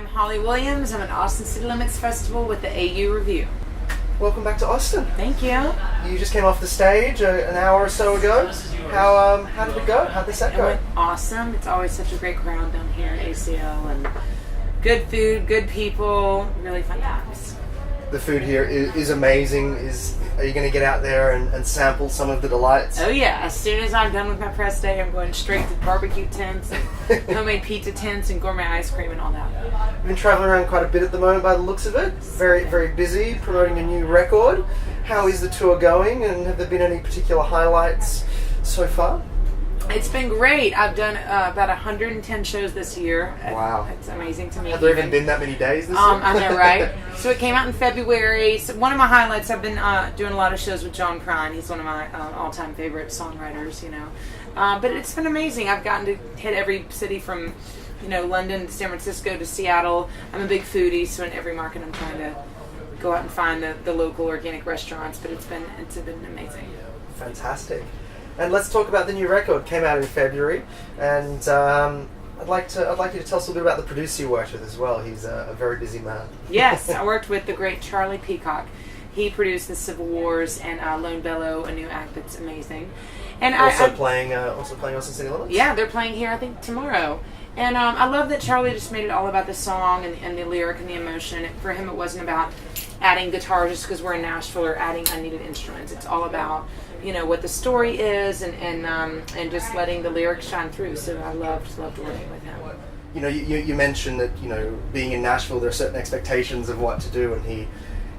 I'm Holly Williams. I'm at Austin City Limits Festival with the AU Review. Welcome back to Austin. Thank you. You just came off the stage an hour or so ago. How did it go? How did the set It go? went awesome. It's always such a great crowd down here at ACL, and good food, good people, really fun times. The food here is amazing. Are you going to get out there and sample some of the delights? Oh yeah, as soon as I'm done with my press day, I'm going straight to barbecue tents and homemade pizza tents and gourmet ice cream and all that. You've been traveling around quite a bit at the moment by the looks of it. Very, very busy promoting a new record. How is the tour going, and have there been any particular highlights so far? It's been great. I've done about 110 shows this year. Wow. It's amazing to me. Have there even been that many days this year? I know, right? So it came out in February. So one of my highlights, I've been doing a lot of shows with John Prine. He's one of my all-time favorite songwriters, But it's been amazing. I've gotten to hit every city from, London to San Francisco to Seattle. I'm a big foodie, so in every market I'm trying to go out and find the local organic restaurants. But it's been amazing. Fantastic. And let's talk about the new record. Came out in February, and I'd like you to tell us a little bit about the producer you worked with as well. He's a very busy man. Yes, I worked with the great Charlie Peacock. He produced the Civil Wars and Lone Bellow, a new act that's amazing. And playing Austin City Limits. Yeah, they're playing here I think tomorrow. And I love that Charlie just made it all about the song and the lyric and the emotion. For him, it wasn't about adding guitar just because we're in Nashville or adding unneeded instruments. It's all about what the story is and just letting the lyrics shine through. So I loved working with him. You mentioned that being in Nashville, there are certain expectations of what to do, and he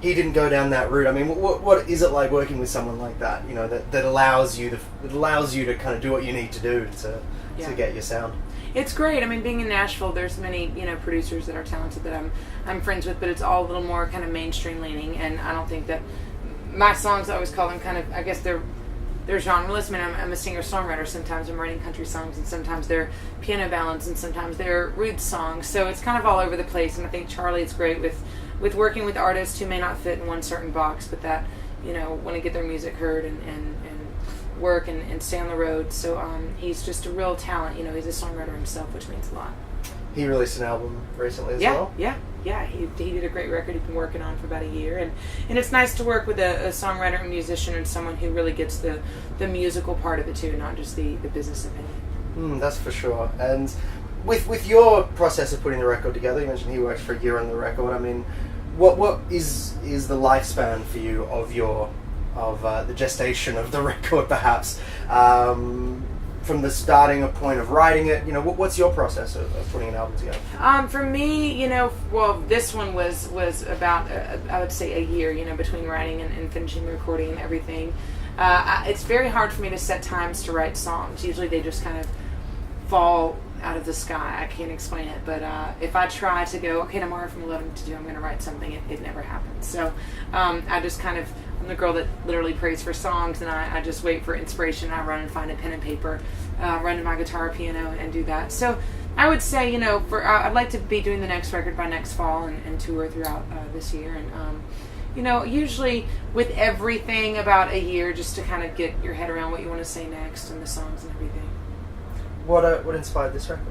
didn't go down that route. I mean, what is it like working with someone like that? That allows you to kind of do what you need to do to get your sound. It's great. I mean, being in Nashville, there's many producers that are talented that I'm friends with, but it's all a little more kind of mainstream leaning, and I don't think that my songs, I always call them kind of, I guess they're genreless. I mean, I'm a singer-songwriter. Sometimes I'm writing country songs, and sometimes they're piano ballads, and sometimes they're roots songs. So it's kind of all over the place, and I think Charlie is great with working with artists who may not fit in one certain box, but that, want to get their music heard and work and stay on the road. So he's just a real talent. He's a songwriter himself, which means a lot. He released an album recently as well? Yeah. He did a great record he's been working on for about a year. And it's nice to work with a songwriter and musician and someone who really gets the musical part of it too, not just the business of it. That's for sure. And with your process of putting the record together, you mentioned he worked for a year on the record. I mean, what is the lifespan for you of the gestation of the record, perhaps? From the starting point of writing it, what's your process of putting an album together? For me, this one was about, I would say, a year, between writing and finishing the recording and everything. It's very hard for me to set times to write songs. Usually they just kind of fall out of the sky. I can't explain it, but if I try to go, okay, tomorrow from 11 to 2, I'm going to write something, it never happens. So I just kind of, I'm the girl that literally prays for songs, and I just wait for inspiration. I run and find a pen and paper, run to my guitar, piano, and do that. So I would say, I'd like to be doing the next record by next fall and tour throughout this year. And, usually with everything about a year, just to kind of get your head around what you want to say next and the songs and everything. What inspired this record?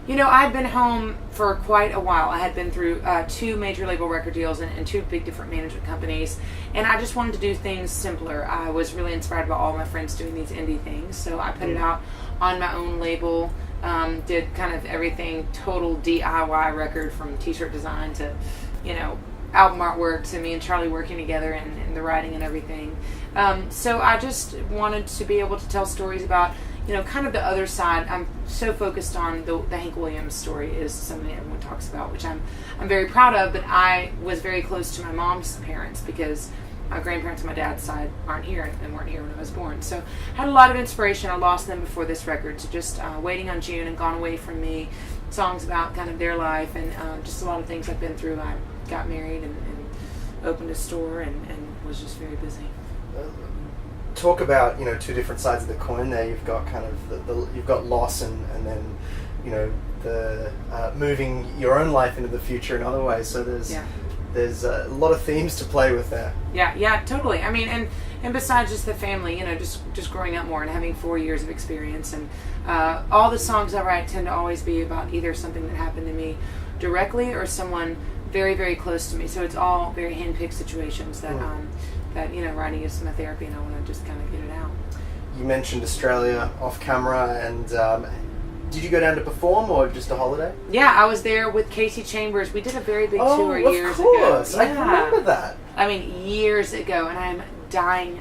I'd been home for quite a while. I had been through 2 major label record deals and 2 big different management companies, and I just wanted to do things simpler. I was really inspired by all my friends doing these indie things, so I put it out on my own label, did kind of everything, total DIY record from t-shirt design to, album artwork to me and Charlie working together and the writing and everything. So I just wanted to be able to tell stories about kind of the other side. I'm so focused on the Hank Williams story is something that everyone talks about, which I'm very proud of, but I was very close to my mom's parents because my grandparents on my dad's side aren't here and weren't here when I was born. So I had a lot of inspiration. I lost them before this record, so just Waiting on June and Gone Away From Me, songs about kind of their life and just a lot of things I've been through. I got married and opened a store and was just very busy. Talk about 2 different sides of the coin there. You've got kind of you've got loss and then the moving your own life into the future in other ways. So there's a lot of themes to play with there. Yeah, totally. I mean, and besides just the family, just growing up more and having 4 years of experience, and all the songs I write tend to always be about either something that happened to me directly or someone very, very close to me. So it's all very hand-picked situations that writing is my therapy, and I want to just kind of get it out. You mentioned Australia off camera, and did you go down to perform or just a holiday? Yeah, I was there with Casey Chambers. We did a very big tour years ago. Oh, of course. I remember that. I mean, years ago, and I'm dying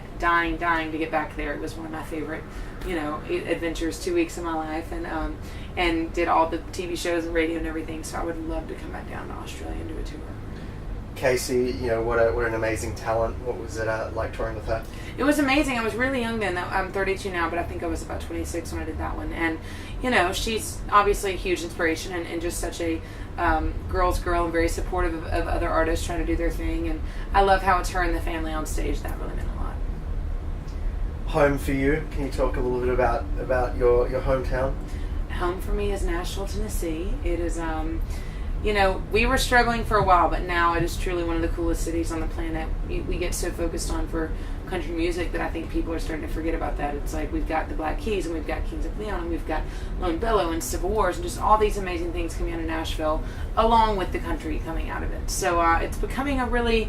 to get back there. It was one of my favorite, adventures, 2 weeks of my life, and did all the TV shows and radio and everything. So I would love to come back down to Australia and do a tour. Casey, what an amazing talent. What was it like touring with her? It was amazing. I was really young then. I'm 32 now, but I think I was about 26 when I did that one. And, she's obviously a huge inspiration and just such a girl's girl and very supportive of other artists trying to do their thing. And I love how it's her and the family on stage. That really meant a lot. Home for you. Can you talk a little bit about your hometown? Home for me is Nashville, Tennessee. It is... we were struggling for a while, but now it is truly one of the coolest cities on the planet. We get so focused on for country music that I think people are starting to forget about that. It's like we've got the Black Keys, and we've got Kings of Leon, and we've got Lone Bellow and Civil Wars, and just all these amazing things coming out of Nashville, along with the country coming out of it. So it's becoming a really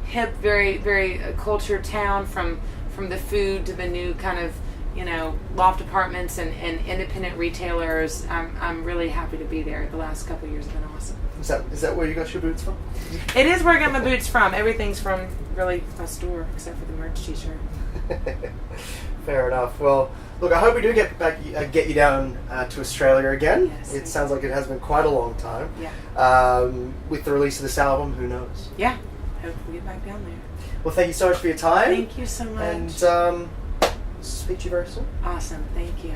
hip, very, very cultured town, from the food to the new kind of loft apartments and independent retailers. I'm really happy to be there. The last couple of years have been awesome. Is that where you got your boots from? It is where I got my boots from. Everything's from really my store, except for the merch t-shirt. Fair enough. Well, look, I hope we do get you down to Australia again. Yes, it sounds like it has been quite a long time. Yeah. With the release of this album, who knows? Yeah. Hope we get back down there. Well, thank you so much for your time. Thank you so much. And speak to you very soon. Awesome. Thank you.